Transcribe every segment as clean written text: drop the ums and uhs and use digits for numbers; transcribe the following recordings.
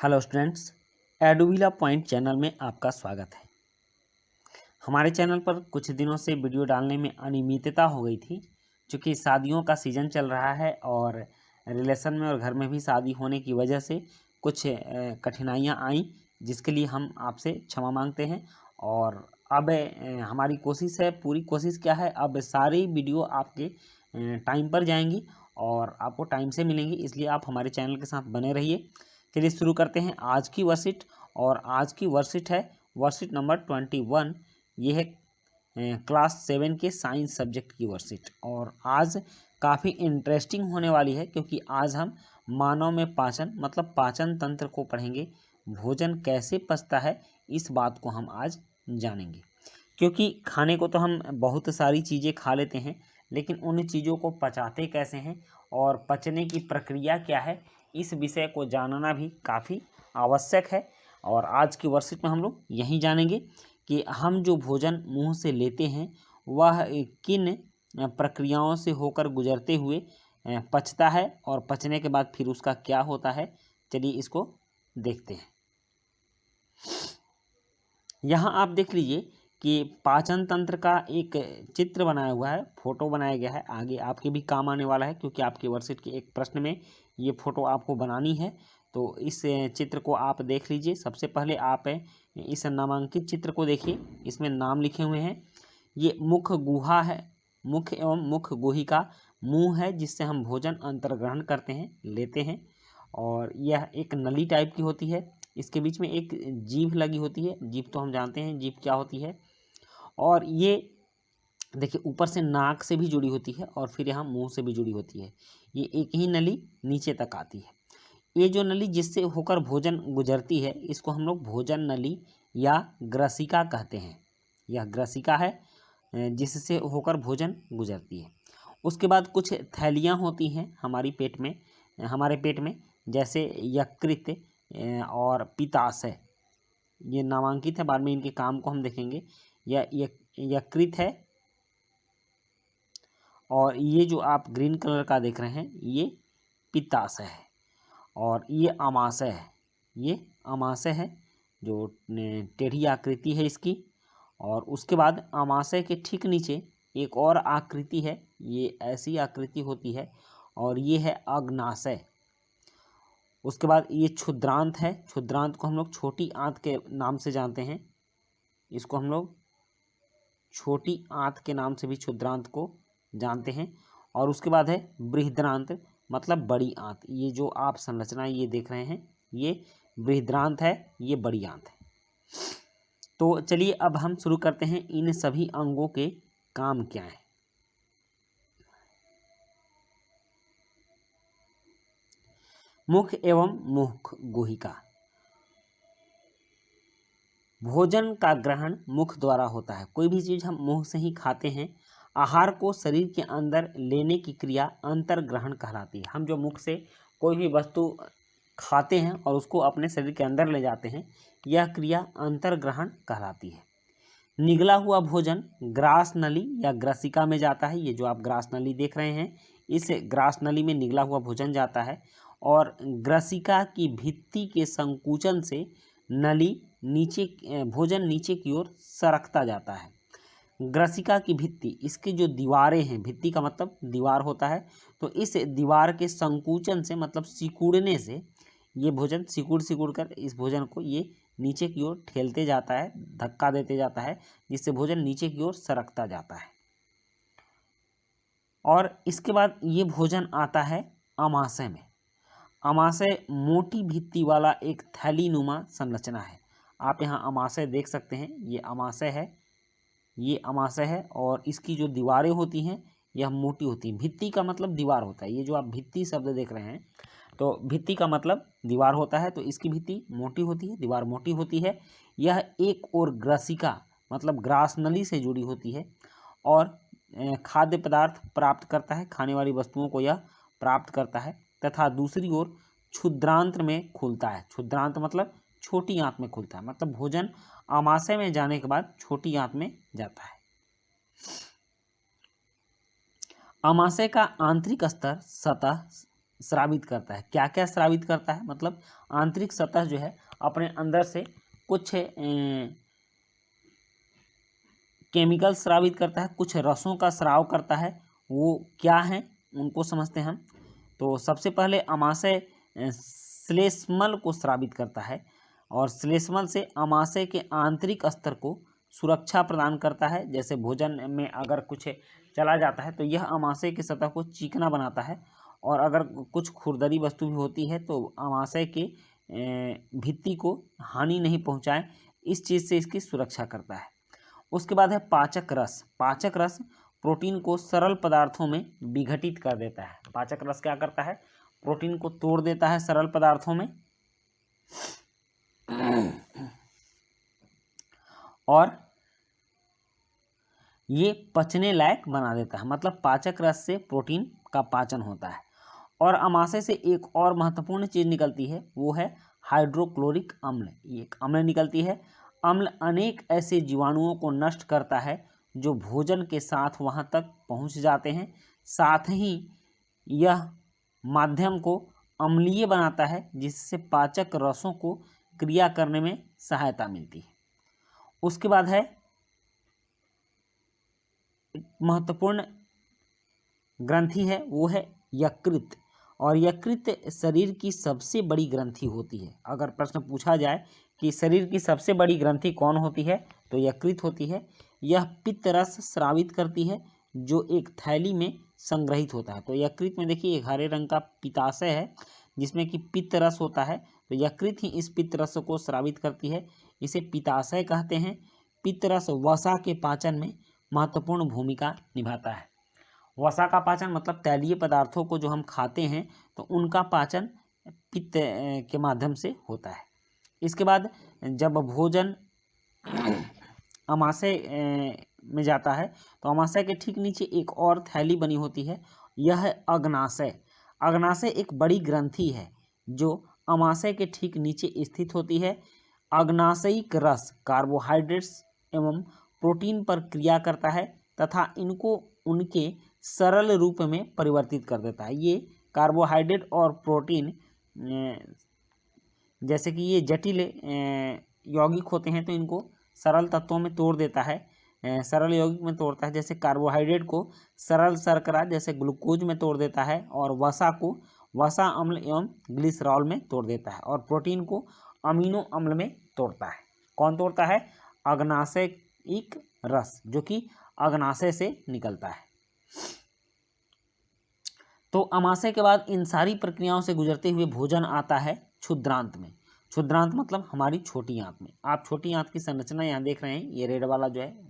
Hello students, एडुविला point channel में आपका स्वागत है। हमारे चैनल पर कुछ दिनों से वीडियो डालने में अनियमितता हो गई थी, क्योंकि शादियों का सीज़न चल रहा है और रिलेशन में और घर में भी शादी होने की वजह से कुछ कठिनाइयाँ आई, जिसके लिए हम आपसे क्षमा मांगते हैं। और अब हमारी कोशिश है, पूरी कोशिश क्या है, अब सारी वीडियो आपके टाइम पर जाएंगी और आपको टाइम से मिलेंगी, इसलिए आप हमारे चैनल के साथ बने रहिए। चलिए शुरू करते हैं आज की वर्कशीट। और आज की वर्कशीट है वर्कशीट नंबर 21। ये है क्लास 7 के साइंस सब्जेक्ट की वर्कशीट। और आज काफ़ी इंटरेस्टिंग होने वाली है, क्योंकि आज हम मानव में पाचन मतलब पाचन तंत्र को पढ़ेंगे। भोजन कैसे पचता है, इस बात को हम आज जानेंगे। क्योंकि खाने को तो हम बहुत सारी चीज़ें खा लेते हैं, लेकिन उन चीज़ों को पचाते कैसे हैं और पचने की प्रक्रिया क्या है, इस विषय को जानना भी काफ़ी आवश्यक है। और आज की वर्कशीट में हम लोग यही जानेंगे कि हम जो भोजन मुंह से लेते हैं वह किन प्रक्रियाओं से होकर गुजरते हुए पचता है, और पचने के बाद फिर उसका क्या होता है। चलिए इसको देखते हैं। यहाँ आप देख लीजिए कि पाचन तंत्र का एक चित्र बनाया हुआ है, फोटो बनाया गया है। आगे आपके भी काम आने वाला है, क्योंकि आपके वर्कशीट के एक प्रश्न में ये फोटो आपको बनानी है। तो इस चित्र को आप देख लीजिए। सबसे पहले आप इस नामांकित चित्र को देखिए, इसमें नाम लिखे हुए हैं। ये मुख गुहा है, मुख एवं मुख गुहिका मुंह है, जिससे हम भोजन अंतर्ग्रहण करते हैं, लेते हैं। और यह एक नली टाइप की होती है। इसके बीच में एक जीभ लगी होती है। जीभ तो हम जानते हैं जीभ क्या होती है। और ये देखिए ऊपर से नाक से भी जुड़ी होती है और फिर यहाँ मुंह से भी जुड़ी होती है। ये एक ही नली नीचे तक आती है। ये जो नली जिससे होकर भोजन गुजरती है, इसको हम लोग भोजन नली या ग्रसिका कहते हैं। यह ग्रसिका है जिससे होकर भोजन गुजरती है। उसके बाद कुछ थैलियाँ होती हैं हमारे पेट में, जैसे यकृत और पित्ताशय। ये नामांकित है, बाद में इनके काम को हम देखेंगे। यह यकृत है, और ये जो आप ग्रीन कलर का देख रहे हैं ये पित्ताशय है। और ये आमाशय है, ये आमाशय है जो टेढ़ी आकृति है इसकी। और उसके बाद आमाशय के ठीक नीचे एक और आकृति है, ये ऐसी आकृति होती है, और ये है अग्नाशय। उसके बाद ये क्षुद्रांत है। क्षुद्रांत को हम लोग छोटी आंत के नाम से जानते हैं। इसको हम लोग छोटी आंत के नाम से भी क्षुद्रांत को जानते हैं। और उसके बाद है बृहद्रांत, मतलब बड़ी आंत। ये जो आप संरचना ये देख रहे हैं ये बृहद्रांत है, ये बड़ी आंत है। तो चलिए अब हम शुरू करते हैं, इन सभी अंगों के काम क्या है। मुख एवं मुख गुहिका। भोजन का ग्रहण मुख द्वारा होता है। कोई भी चीज़ हम मुंह से ही खाते हैं। आहार को शरीर के अंदर लेने की क्रिया अंतर्ग्रहण कहलाती है। हम जो मुख से कोई भी वस्तु खाते हैं और उसको अपने शरीर के अंदर ले जाते हैं, यह क्रिया अंतर्ग्रहण कहलाती है। निगला हुआ भोजन ग्रास नली या ग्रसिका में जाता है। ये जो आप ग्रास नली देख रहे हैं, इस ग्रास नली में निगला हुआ भोजन जाता है। और ग्रसिका की भित्ति के संकुचन से नली नीचे भोजन नीचे की ओर सरकता जाता है। ग्रसिका की भित्ति, इसकी जो दीवारें हैं, भित्ति का मतलब दीवार होता है, तो इस दीवार के संकुचन से मतलब सिकुड़ने से ये भोजन सिकुड़ कर इस भोजन को ये नीचे की ओर ठेलते जाता है, धक्का देते जाता है, जिससे भोजन नीचे की ओर सरकता जाता है। और इसके बाद ये भोजन आता है आमाशय में। आमाशय मोटी भित्ति वाला एक थैलीनुमा संरचना है। आप यहाँ आमाशय देख सकते हैं, ये आमाशय है, ये आमाशय है। और इसकी जो दीवारें होती हैं यह मोटी होती हैं। भित्ति का मतलब दीवार होता है। ये जो आप भित्ति शब्द देख रहे हैं, तो भित्ति का मतलब दीवार होता है, तो इसकी भित्ति मोटी होती है, दीवार मोटी होती है। यह एक और ग्रसिका मतलब ग्रास नली से जुड़ी होती है और खाद्य पदार्थ प्राप्त करता है, खाने वाली वस्तुओं को यह प्राप्त करता है। तथा दूसरी ओर क्षुद्रांत में खुलता है। क्षुद्रांत मतलब छोटी आंत में खुलता है, मतलब भोजन आमाशय में जाने के बाद छोटी आंत में जाता है। आमाशय का आंतरिक स्तर सतह स्रावित करता है। क्या क्या स्रावित करता है, मतलब आंतरिक सतह जो है अपने अंदर से कुछ केमिकल स्रावित करता है, कुछ रसों का स्राव करता है। वो क्या है उनको समझते हैं हम। तो सबसे पहले अमाशय श्लेष्मल को स्रावित करता है और श्लेष्मल से अमाशय के आंतरिक स्तर को सुरक्षा प्रदान करता है। जैसे भोजन में अगर कुछ चला जाता है तो यह अमाशय की सतह को चिकना बनाता है, और अगर कुछ खुरदरी वस्तु भी होती है तो अमाशय के भित्ति को हानि नहीं पहुंचाए, इस चीज़ से इसकी सुरक्षा करता है। उसके बाद है पाचक रस। पाचक रस प्रोटीन को सरल पदार्थों में विघटित कर देता है। पाचक रस क्या करता है, प्रोटीन को तोड़ देता है सरल पदार्थों में और ये पचने लायक बना देता है। मतलब पाचक रस से प्रोटीन का पाचन होता है। और अमाशय से एक और महत्वपूर्ण चीज़ निकलती है, वो है हाइड्रोक्लोरिक अम्ल। एक अम्ल निकलती है। अम्ल अनेक ऐसे जीवाणुओं को नष्ट करता है जो भोजन के साथ वहाँ तक पहुँच जाते हैं। साथ ही यह माध्यम को अम्लीय बनाता है, जिससे पाचक रसों को क्रिया करने में सहायता मिलती है। उसके बाद है महत्वपूर्ण ग्रंथि है, वो है यकृत। और यकृत शरीर की सबसे बड़ी ग्रंथि होती है। अगर प्रश्न पूछा जाए कि शरीर की सबसे बड़ी ग्रंथि कौन होती है, तो यकृत होती है। यह पित्त रस स्रावित करती है जो एक थैली में संग्रहित होता है। तो यकृत में देखिए एक हरे रंग का पित्ताशय है जिसमें कि पित्त रस होता है। तो यकृत ही इस पित्त रस को स्रावित करती है, इसे पित्ताशय कहते हैं। पित्त रस वसा के पाचन में महत्वपूर्ण भूमिका निभाता है। वसा का पाचन मतलब तैलीय पदार्थों को जो हम खाते हैं तो उनका पाचन पित्त के माध्यम से होता है। इसके बाद जब भोजन अमाशय में जाता है तो अमाशय के ठीक नीचे एक और थैली बनी होती है, यह है अग्नाशय। अग्नाशय एक बड़ी ग्रंथि है जो अमाशय के ठीक नीचे स्थित होती है। अग्नाशयिक रस कार्बोहाइड्रेट्स एवं प्रोटीन पर क्रिया करता है तथा इनको उनके सरल रूप में परिवर्तित कर देता है। ये कार्बोहाइड्रेट और प्रोटीन जैसे कि ये जटिल यौगिक होते हैं तो इनको सरल तत्वों में तोड़ देता है, सरल यौगिक में तोड़ता है। जैसे कार्बोहाइड्रेट को सरल शर्करा जैसे ग्लूकोज में तोड़ देता है, और वसा को वसा अम्ल एवं ग्लिसरॉल में तोड़ देता है, और प्रोटीन को अमीनो अम्ल में तोड़ता है। कौन तोड़ता है? अग्नाशयिक रस, जो कि अग्नाशय से निकलता है। तो अमाशय के बाद इन सारी प्रक्रियाओं से गुजरते हुए भोजन आता है क्षुद्रांत में। क्षुद्रांत मतलब हमारी छोटी आंत में। आप छोटी आंत की संरचना यहाँ देख रहे हैं, ये रेड वाला जो है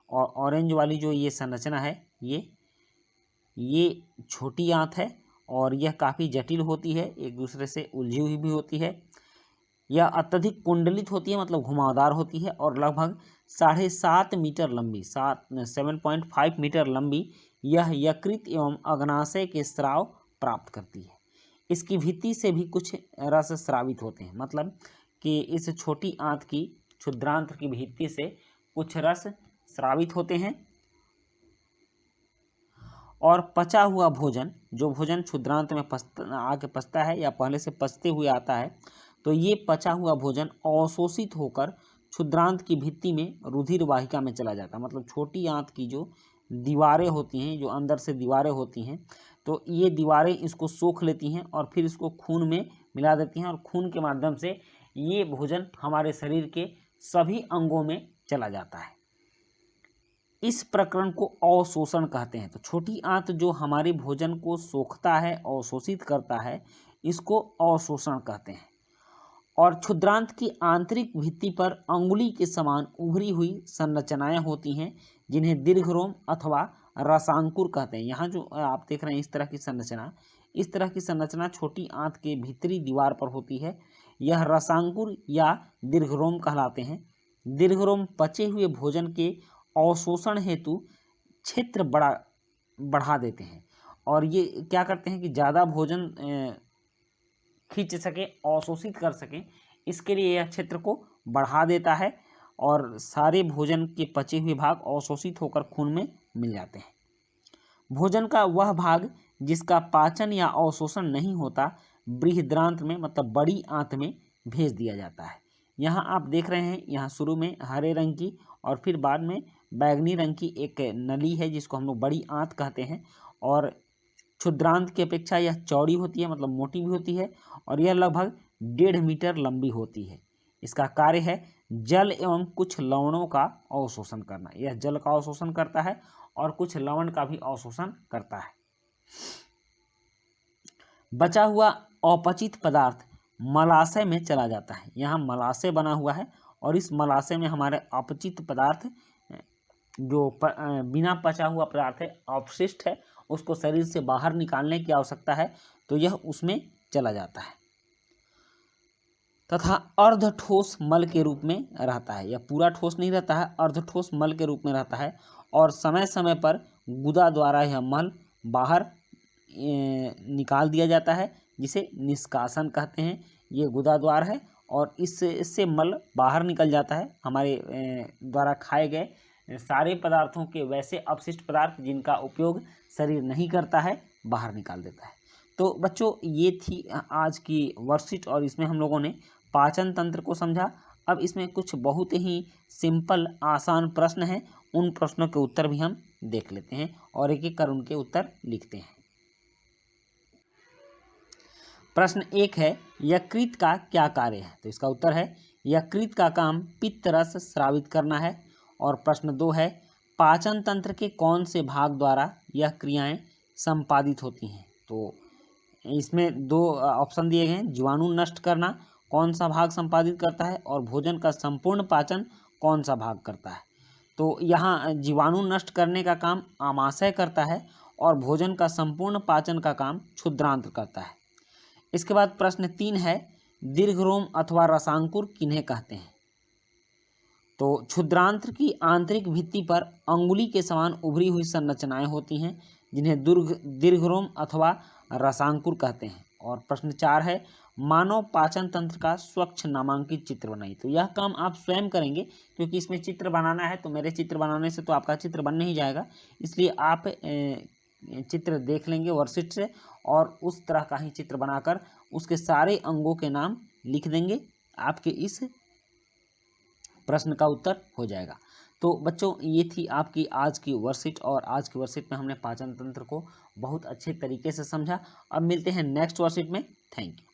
और ऑरेंज वाली जो ये संरचना है, ये छोटी आंत है और यह काफ़ी जटिल होती है, एक दूसरे से उलझी हुई भी होती है। यह अत्यधिक कुंडलित होती है मतलब घुमावदार होती है, और लगभग 7.5 मीटर लंबी 7.5 मीटर लंबी यह यकृत एवं अग्नाशय के स्राव प्राप्त करती है। इसकी भित्ति से भी कुछ रस स्रावित होते हैं, मतलब कि इस छोटी आंत की क्षुद्रांत की भित्ति से कुछ रस स्रावित होते हैं। और पचा हुआ भोजन, जो भोजन क्षुद्रांत में आके पचता है या पहले से पचते हुए आता है, तो ये पचा हुआ भोजन अवशोषित होकर क्षुद्रांत की भित्ति में रुधिर वाहिका में चला जाता है। मतलब छोटी आंत की जो दीवारें होती हैं, जो अंदर से दीवारें होती हैं, तो ये दीवारें इसको सोख लेती हैं और फिर इसको खून में मिला देती हैं, और खून के माध्यम से ये भोजन हमारे शरीर के सभी अंगों में चला जाता है। इस प्रकरण को अवशोषण कहते हैं। तो छोटी आंत जो हमारे भोजन को सोखता है, अवशोषित करता है, इसको अवशोषण कहते हैं। और क्षुद्रांत की आंतरिक भित्ति पर अंगुली के समान उभरी हुई संरचनाएं होती हैं, जिन्हें दीर्घरोम अथवा रसांकुर कहते हैं। यहाँ जो आप देख रहे हैं इस तरह की संरचना छोटी आंत के भीतरी दीवार पर होती है। यह रसांकुर या दीर्घरोम कहलाते हैं। दीर्घरोम पचे हुए भोजन के अवशोषण हेतु क्षेत्र बढ़ा देते हैं, और ये क्या करते हैं कि ज़्यादा भोजन खींच सके, अवशोषित कर सकें, इसके लिए यह क्षेत्र को बढ़ा देता है और सारे भोजन के पचे हुए भाग अवशोषित होकर खून में मिल जाते हैं। भोजन का वह भाग जिसका पाचन या अवशोषण नहीं होता बृहदान्त्र में मतलब बड़ी आंत में भेज दिया जाता है। यहाँ आप देख रहे हैं, यहाँ शुरू में हरे रंग की और फिर बाद में बैगनी रंग की एक नली है जिसको हम लोग बड़ी आंत कहते हैं, और क्षुद्रांत की अपेक्षा यह चौड़ी होती है, मतलब मोटी भी होती है, और यह लगभग 1.5 मीटर लंबी होती है। इसका कार्य है जल एवं कुछ लवणों का अवशोषण करना। यह जल का अवशोषण करता है और कुछ लवण का भी अवशोषण करता है। बचा हुआ अपचित पदार्थ मलाशय में चला जाता है। यहाँ मलाशय बना हुआ है और इस मलाशय में हमारे अपचित पदार्थ जो बिना पचा हुआ पदार्थ है, अपशिष्ट है, उसको शरीर से बाहर निकालने की आवश्यकता है, तो यह उसमें चला जाता है तथा अर्ध ठोस मल के रूप में रहता है। यह पूरा ठोस नहीं रहता है, अर्ध ठोस मल के रूप में रहता है और समय समय पर गुदा द्वारा यह मल बाहर निकाल दिया जाता है, जिसे निष्कासन कहते हैं। ये गुदा द्वार है और इससे मल बाहर निकल जाता है। हमारे द्वारा खाए गए सारे पदार्थों के वैसे अपशिष्ट पदार्थ जिनका उपयोग शरीर नहीं करता है, बाहर निकाल देता है। तो बच्चों, ये थी आज की वर्कशीट और इसमें हम लोगों ने पाचन तंत्र को समझा। अब इसमें कुछ बहुत ही सिंपल आसान प्रश्न हैं, उन प्रश्नों के उत्तर भी हम देख लेते हैं और एक एक कर उनके उत्तर लिखते हैं। प्रश्न 1 है, यकृत का क्या कार्य है? तो इसका उत्तर है यकृत का काम पित्त रस स्रावित करना है। और प्रश्न 2 है, पाचन तंत्र के कौन से भाग द्वारा यह क्रियाएं संपादित होती हैं? तो इसमें 2 ऑप्शन दिए गए हैं, जीवाणु नष्ट करना कौन सा भाग संपादित करता है और भोजन का संपूर्ण पाचन कौन सा भाग करता है? तो यहाँ जीवाणु नष्ट करने का काम आमाशय करता है और भोजन का संपूर्ण पाचन का काम क्षुद्रांत्र करता है। इसके बाद प्रश्न 3 है, दीर्घरोम अथवा रसांकुर किन्हें कहते हैं? तो क्षुद्रांत्र की आंतरिक भित्ति पर अंगुली के समान उभरी हुई संरचनाएं होती हैं, जिन्हें दीर्घरोम अथवा रसांकुर कहते हैं। और प्रश्न 4 है, मानव पाचन तंत्र का स्वच्छ नामांकित चित्र बनाइए। तो यह काम आप स्वयं करेंगे, क्योंकि इसमें चित्र बनाना है, तो मेरे चित्र बनाने से तो आपका चित्र बन नहीं जाएगा, इसलिए आप चित्र देख लेंगे वर्कशीट से और उस तरह का ही चित्र बनाकर उसके सारे अंगों के नाम लिख देंगे, आपके इस प्रश्न का उत्तर हो जाएगा। तो बच्चों, ये थी आपकी आज की वर्कशीट और आज की वर्कशीट में हमने पाचन तंत्र को बहुत अच्छे तरीके से समझा। अब मिलते हैं नेक्स्ट वर्कशीट में। Thank you.